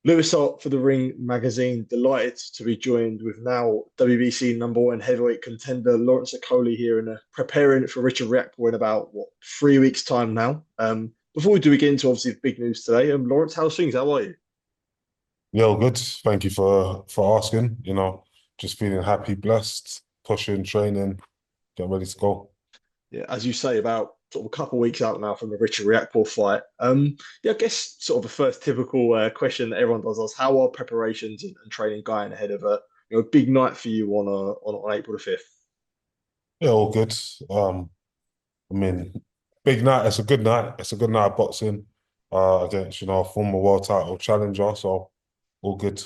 Lewis Hart for the Ring magazine. Delighted to be joined with now WBC #1 heavyweight contender Lawrence Okolie here and preparing for Richard Riakporhe in about 3 weeks' time now. Before we do get into obviously the big news today, Lawrence, how's things? How are you? Yeah, all good. Thank you for asking. Just feeling happy, blessed, pushing, training, getting ready to go. Yeah, as you say, about sort of a couple of weeks out now from the Richard Riakporhe fight. Yeah, I guess sort of the first typical question that everyone does ask: how are preparations and training going ahead of a big night for you on April the 5th? Yeah, all good. Um, I mean, big night. It's a good night. It's a good night of boxing against, former world title challenger. So all good.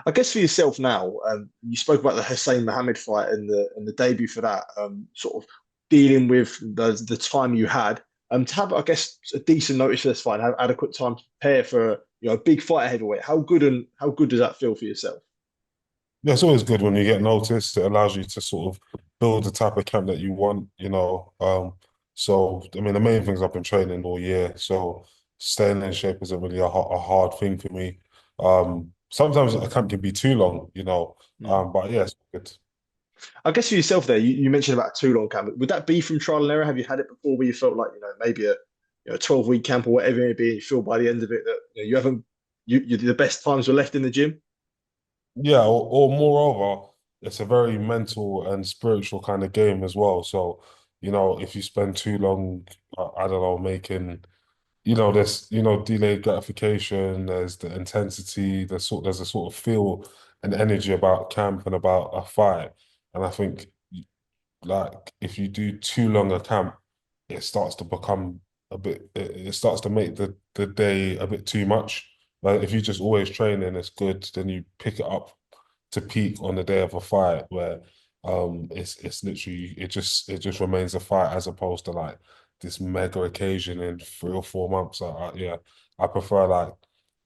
I guess for yourself now, you spoke about the Hussein Mohammed fight and the debut for that, sort of dealing with the time you had. To have, I guess, a decent notice for this fight, and have adequate time to prepare for a big fight at heavyweight. How good does that feel for yourself? Yeah, it's always good when you get noticed. It allows you to sort of build the type of camp that you want. So I mean, the main things I've been training all year. So staying in shape isn't really a hard thing for me. Sometimes a camp can be too long. Mm. But yeah, it's good. I guess for yourself there, you mentioned about a too long camp. Would that be from trial and error? Have you had it before where you felt like maybe a 12-week camp or whatever it may be, and you feel by the end of it that you haven't the best times were left in the gym? Yeah, or moreover, it's a very mental and spiritual kind of game as well. So, if you spend too long, I don't know, making there's delayed gratification, there's the intensity, there's a sort of feel and energy about camp and about a fight. And I think like if you do too long a camp, it starts to become it starts to make the day a bit too much. Like if you just always train and it's good, then you pick it up to peak on the day of a fight where it's literally it just remains a fight as opposed to like this mega occasion in 3 or 4 months. Yeah, I prefer like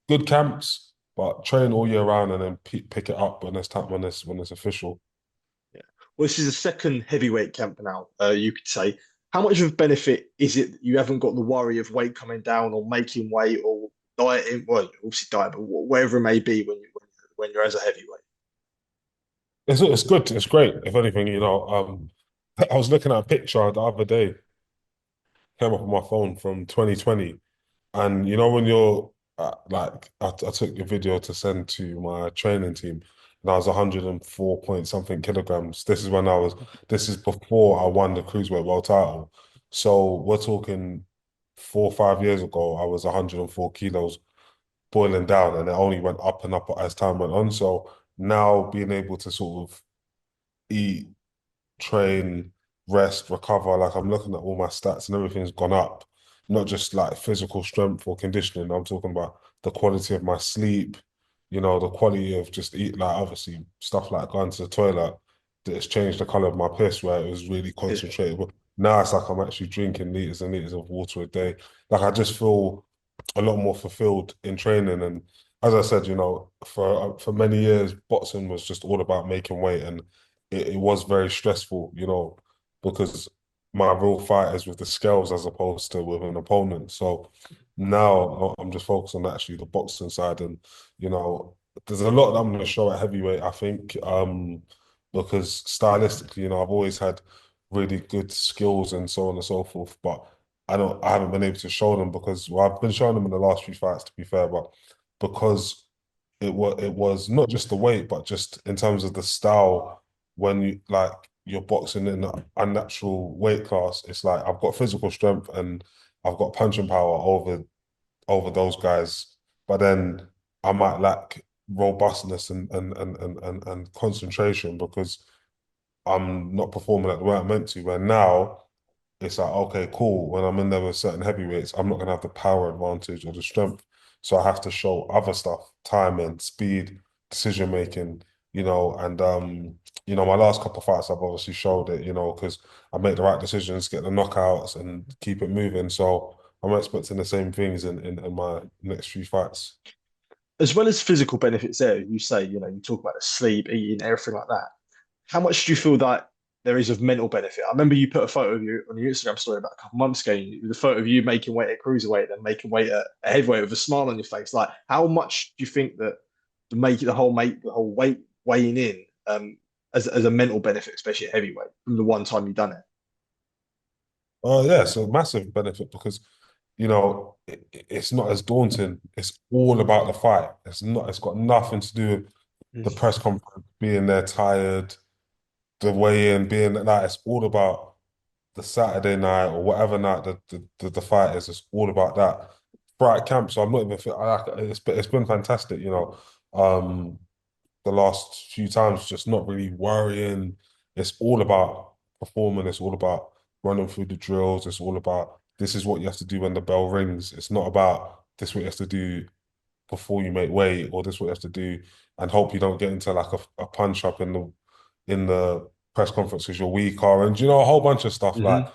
good camps, but train all year round and then pick it up when it's time when it's official. Yeah. Well, this is a second heavyweight camp now, you could say. How much of a benefit is it that you haven't got the worry of weight coming down or making weight or dieting? Well, obviously diet, but whatever it may be when you're as a heavyweight. It's good. It's great. If anything, I was looking at a picture the other day, came up on my phone from 2020, and when you're like, I took a video to send to my training team, and I was 104 point something kilograms. This is before I won the cruiserweight world title. So we're talking 4 or 5 years ago, I was 104 kilos boiling down, and it only went up and up as time went on. So now being able to sort of eat, train, rest, recover. Like I'm looking at all my stats and everything's gone up. Not just like physical strength or conditioning. I'm talking about the quality of my sleep, the quality of just eat, like obviously stuff like going to the toilet that has changed the color of my piss where it was really Yeah. concentrated. But now it's like I'm actually drinking liters and liters of water a day. Like I just feel a lot more fulfilled in training. And as I said, for many years, boxing was just all about making weight, and it was very stressful, because my real fight is with the scales as opposed to with an opponent. So now I'm just focused on actually the boxing side, and you know, there's a lot that I'm going to show at heavyweight, I think, because stylistically, I've always had really good skills and so on and so forth, but I haven't been able to show them because well, I've been showing them in the last few fights to be fair, but because it was not just the weight, but just in terms of the style when you're boxing in an unnatural weight class, it's like I've got physical strength and I've got punching power over those guys, but then I might lack robustness and concentration because I'm not performing at the way I'm meant to. Where now it's like, okay, cool. When I'm in there with certain heavyweights, I'm not gonna have the power advantage or the strength. So I have to show other stuff, timing, speed, decision making, and my last couple of fights I've obviously showed it, because I make the right decisions, get the knockouts and keep it moving. So I'm expecting the same things in my next few fights. As well as physical benefits there, you say, you talk about the sleep, eating, everything like that. How much do you feel that? there is of mental benefit. I remember you put a photo of you on your Instagram story about a couple months ago. The photo of you making weight at cruiserweight and making weight at heavyweight with a smile on your face. Like, how much do you think that the whole weight weighing in as a mental benefit, especially at heavyweight, from the one time you've done it? Oh yeah, so massive benefit because it's not as daunting. It's all about the fight. It's not. It's got nothing to do with the Mm. press conference, being there tired, the weigh-in, being that. It's all about the Saturday night or whatever night the fight is. It's all about that. Throughout camp, so I'm not even. It's been fantastic. Um, the last few times, just not really worrying. It's all about performing. It's all about running through the drills. It's all about this is what you have to do when the bell rings. It's not about this is what you have to do before you make weight or this is what you have to do and hope you don't get into like a punch up in the press conference because you're weaker and a whole bunch of stuff like Hmm.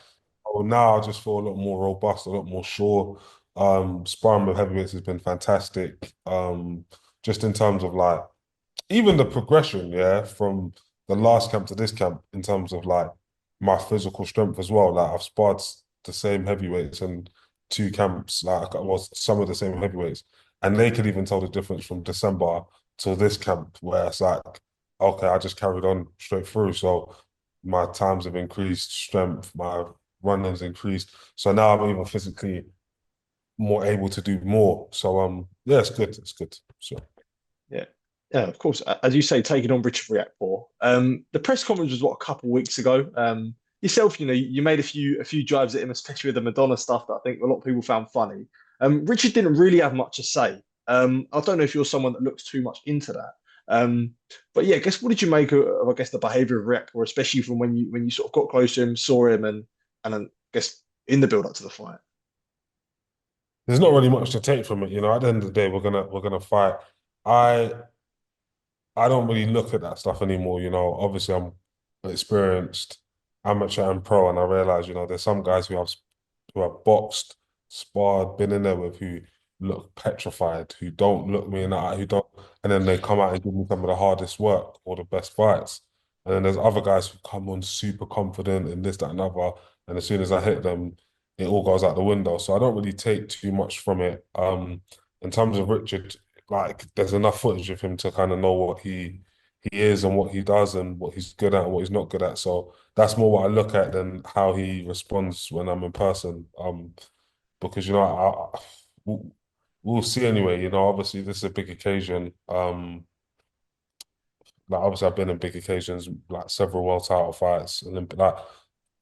oh now I just feel a lot more robust, a lot more sure. Sparring with heavyweights has been fantastic. Just in terms of like even the progression, yeah, from the last camp to this camp in terms of like my physical strength as well. Like I've sparred the same heavyweights and two camps, like I was some of the same heavyweights, and they could even tell the difference from December to this camp where it's like, okay, I just carried on straight through. So my times have increased, strength, my running's increased. So now I'm even physically more able to do more. So yeah, it's good. It's good. So Yeah. Yeah, of course. As you say, taking on Richard Riakporhe. The press conference was what, a couple of weeks ago. Yourself, you made a few drives at him, especially with the Madonna stuff that I think a lot of people found funny. Richard didn't really have much to say. I don't know if you're someone that looks too much into that. Um, but yeah, I guess what did you make I guess the behavior of Riakporhe, especially from when you sort of got close to him, saw him, and then I guess in the build up to the fight. there's not really much to take from it, At the end of the day, we're gonna fight. I I don't really look at that stuff anymore, Obviously, I'm experienced amateur and pro, and I realize, there's some guys who have boxed, sparred, been in there with who look petrified, who don't look me in the eye, who don't, and then they come out and give me some of the hardest work or the best fights. And then there's other guys who come on super confident and this, that, and other. And as soon as I hit them, it all goes out the window. So I don't really take too much from it. In terms of Richard, like there's enough footage of him to kind of know what he is and what he does and what he's good at and what he's not good at. So that's more what I look at than how he responds when I'm in person. Because we'll see anyway. Obviously this is a big occasion. Like obviously I've been in big occasions, like several world title fights, Olympic. Like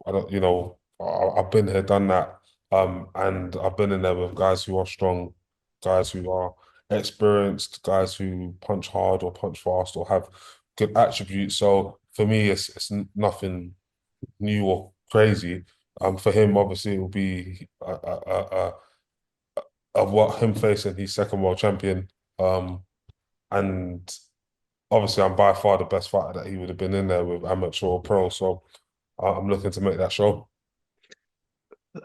I don't, I've been here, done that. And I've been in there with guys who are strong, guys who are experienced, guys who punch hard or punch fast or have good attributes. So for me, it's nothing new or crazy. For him, obviously, it will be of what him facing his second world champion. And obviously, I'm by far the best fighter that he would have been in there with amateur or pro. So I'm looking to make that show.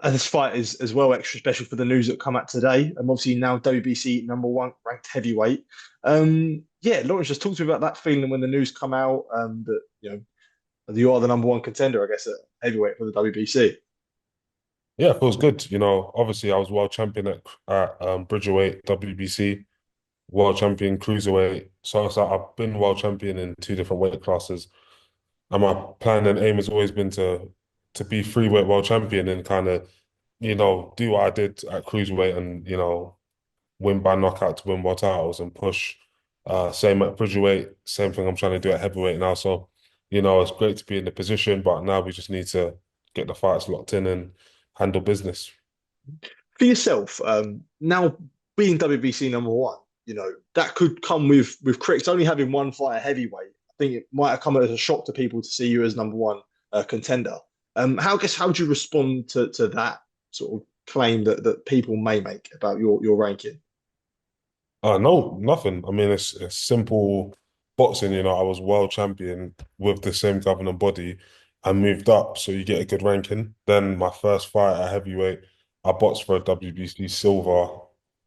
And this fight is as well extra special for the news that come out today. And obviously now WBC #1 ranked heavyweight. Yeah, Lawrence, just talk to me about that feeling when the news come out that you are the #1 contender, I guess, at heavyweight for the WBC. Yeah, it feels good. Obviously, I was world champion at Bridgerweight, WBC, world champion cruiserweight. So it's like I've been world champion in two different weight classes. And my plan and aim has always been to be freeweight world champion and kind of, do what I did at cruiserweight and, win by knockout to win world titles and push. Same at Bridgerweight, same thing I'm trying to do at heavyweight now. So, it's great to be in the position, but now we just need to get the fights locked in and handle business. For yourself, now being WBC #1, that could come with critics only having one fight at heavyweight. I think it might have come as a shock to people to see you as #1 contender. How do you respond to that sort of claim that people may make about your ranking? No, nothing. I mean, it's simple boxing. I was world champion with the same governing body and moved up, so you get a good ranking. Then my first fight at heavyweight, I boxed for a WBC silver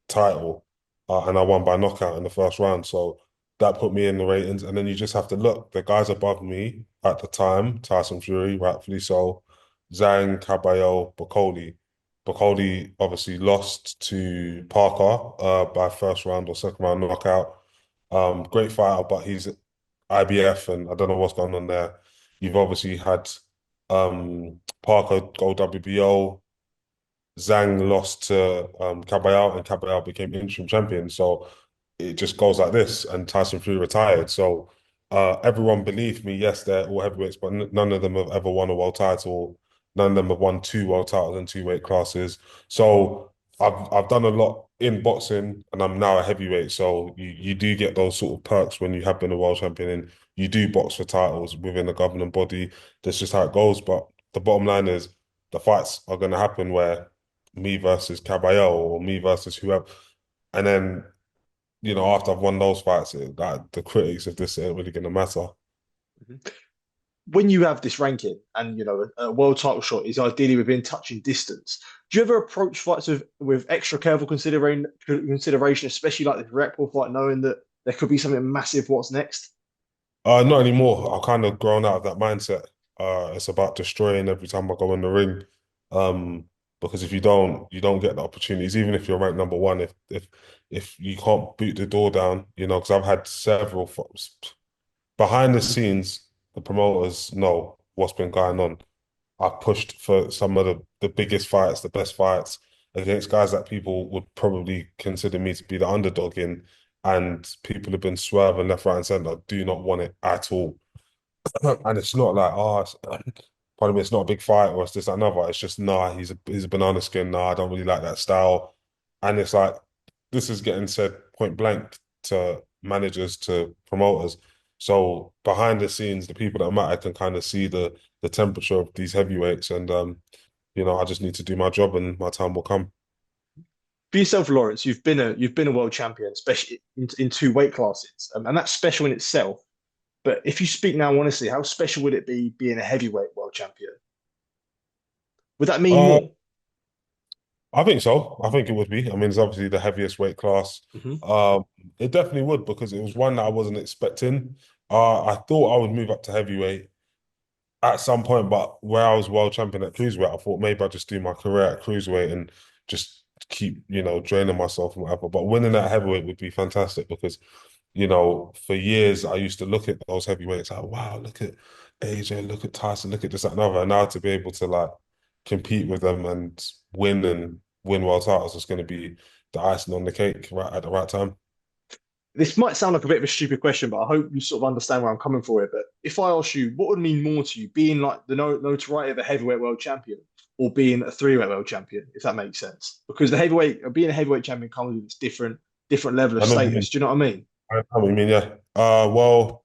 title, and I won by knockout in the first round. So that put me in the ratings. And then you just have to look, the guys above me at the time, Tyson Fury, rightfully so, Zhang, Kabayel, Okolie. Okolie obviously lost to Parker by first round or second round knockout. Great fighter, but he's IBF and I don't know what's going on there. You've obviously had Parker go WBO. Zhang lost to Kabayel, and Kabayel became interim champion. So it just goes like this, and Tyson Fury retired. So everyone believed me. Yes, they're all heavyweights, but none of them have ever won a world title. None of them have won two world titles in two weight classes. So I've done a lot in boxing, and I'm now a heavyweight. So you do get those sort of perks when you have been a world champion, and you do box for titles within the governing body. That's just how it goes. But the bottom line is the fights are going to happen where me versus Kabayel or me versus whoever. And then, after I've won those fights, that the critics of this ain't really gonna matter. Mhm. When you have this ranking and a world title shot is ideally within touching distance, do you ever approach fights with extra careful consideration, especially like the Riakporhe fight, knowing that there could be something massive what's next? Not anymore. I've kind of grown out of that mindset. It's about destroying every time I go in the ring. Um, because if you don't get the opportunities, even if you're ranked number one, if you can't boot the door down, because I've had several behind the scenes, the promoters know what's been going on. I pushed for some of the biggest fights, the best fights against guys that people would probably consider me to be the underdog in, and people have been swerving left, right, and center. Do not want it at all. And it's not like, pardon me, it's not a big fight or it's this, that, another. It's just, nah, he's a banana skin. Nah, I don't really like that style. And it's like, this is getting said point blank to managers, to promoters. So behind the scenes, the people that matter can kind of see the temperature of these heavyweights. And I just need to do my job and my time will come. For yourself, Lawrence, you've been a world champion, especially in two weight classes, and that's special in itself. But if you speak now honestly, how special would it be being a heavyweight world champion? Would that mean Uh, more? I think so. I think it would be. I mean, it's obviously the heaviest weight class. Hmm. Um, it definitely would because it was one that I wasn't expecting. I thought I would move up to heavyweight at some point, but where I was world champion at cruiserweight, I thought maybe I'd just do my career at cruiserweight and just keep, draining myself and whatever. But winning at heavyweight would be fantastic because, for years I used to look at those heavyweights like, wow, look at AJ, look at Tyson, look at this, that, and other. And now to be able to like compete with them and win world titles is going to be the icing on the cake right at the right time. This might sound like a bit of a stupid question, but I hope you sort of understand where I'm coming from it. But if I ask you, what would mean more to you, being like the notoriety of a heavyweight world champion or being a three-weight world champion, if that makes sense? Because being a heavyweight champion comes with its different level of I know what you mean. status. Do you know what I mean? I know what you mean, yeah. Well,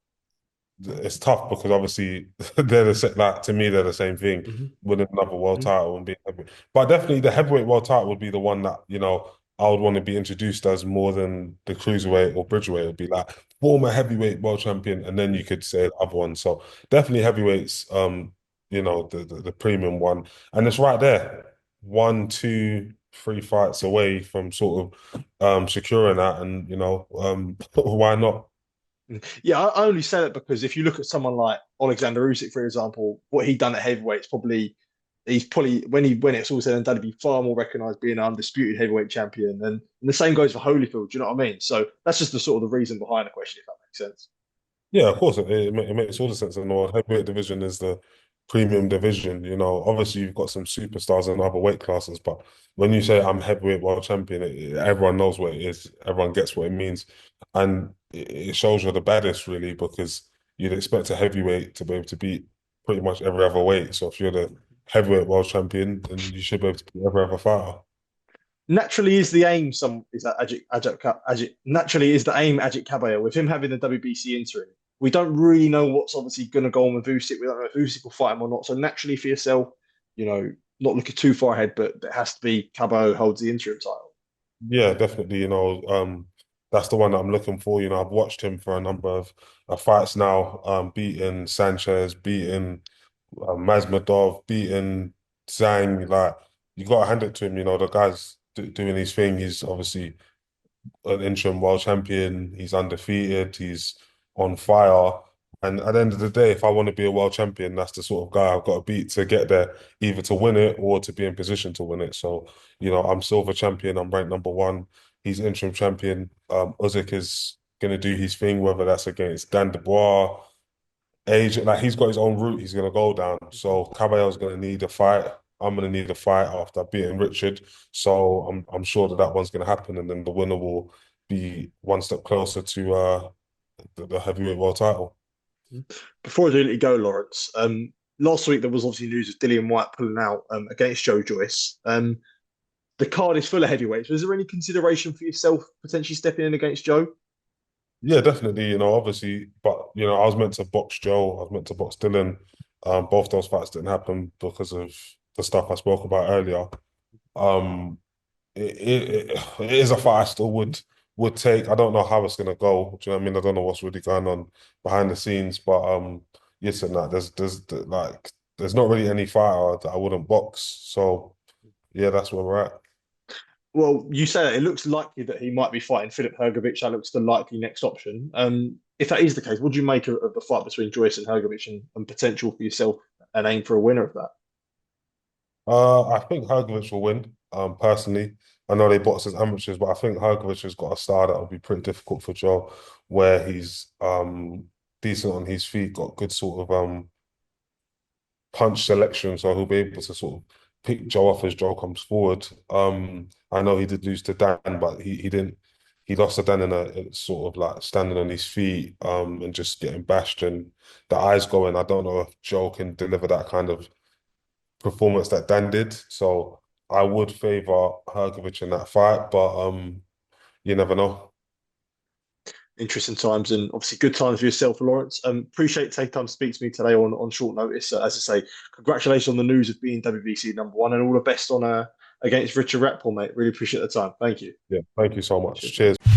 it's tough because obviously they're like to me they're the same thing, Hmm. winning another world Hmm. title and being heavyweight. But definitely the heavyweight world title would be the one that I would want to be introduced as more than the cruiserweight or bridgeweight. It would be like former heavyweight world champion, and then you could say the other one. So definitely heavyweights. The premium one, and it's right there, one, two, three fights away from sort of securing that, and why not? Yeah, I only say that because if you look at someone like Alexander Usyk, for example, what he done at heavyweight is probably when it's all said and done, he'd be far more recognised being an undisputed heavyweight champion. And the same goes for Holyfield. Do you know what I mean? So that's just the sort of the reason behind the question, if that makes sense. Yeah, of course, it makes all the sense in the world. Heavyweight division is the premium division. Obviously you've got some superstars in other weight classes, but when you say I'm heavyweight world champion, everyone knows what it is. Everyone gets what it means, and it shows you're the baddest, really, because you'd expect a heavyweight to be able to beat pretty much every other weight. So if you're the heavyweight world champion, then you should be able to beat every other fighter. Naturally, is the aim some is that naturally is the aim Agit Kabayel with him having the WBC interim. We don't really know what's obviously going to go on with Usyk. We don't know if Usyk will fight him or not. So naturally, for yourself, not looking too far ahead, but it has to be Kabayel holds the interim title. Yeah, definitely. That's the one that I'm looking for. I've watched him for a number of fights now, beating Sanchez, beating Mazmadov, beating Zhang. Like, you got to hand it to him. The guy's doing his thing. He's obviously an interim world champion. He's undefeated. He's on fire. And at the end of the day, if I want to be a world champion, that's the sort of guy I've got to beat to get there, either to win it or to be in position to win it. So, I'm silver champion. I'm ranked number one. He's interim champion. Usyk is gonna do his thing, whether that's against Dan Dubois, age, like he's got his own route he's gonna go down. So Kabayel's gonna need a fight. I'm gonna need a fight after beating Richard. So I'm sure that that one's gonna happen, and then the winner will be one step closer to the heavyweight world title. Before I do let you go, Lawrence, last week there was obviously news of Dillian White pulling out against Joe Joyce. The card is full of heavyweights. Was there any consideration for yourself potentially stepping in against Joe? Yeah, definitely. Obviously, but I was meant to box Joe. I was meant to box Dylan. Both those fights didn't happen because of the stuff I spoke about earlier. Um, it is a fight I still would take. I don't know how it's gonna go. Do you know what I mean? I don't know what's really going on behind the scenes, but yes and that. There's not really any fighter that I wouldn't box. So yeah, that's where we're at. Well, you say that it looks likely that he might be fighting Philip Hrgović. That looks the likely next option. If that is the case, what do you make of the fight between Joyce and Hrgović and potential for yourself and aim for a winner of that? I think Hrgović will win. Personally, I know they box as amateurs, but I think Hrgović has got a style that will be pretty difficult for Joe, where he's decent on his feet, got good sort of punch selection, so he'll be able to sort of pick Joe off as Joe comes forward. I know he did lose to Dan, but he didn't. He lost to Dan in a sort of like standing on his feet, and just getting bashed and the eyes going. I don't know if Joe can deliver that kind of performance that Dan did. So I would favour Hrgović in that fight, but you never know. Interesting times and obviously good times for yourself, Lawrence. Appreciate taking time to speak to me today on short notice. As I say, congratulations on the news of being WBC number one and all the best on against Richard Riakporhe, mate. Really appreciate the time. Thank you. Yeah, thank you so much. Cheers, mate. Cheers.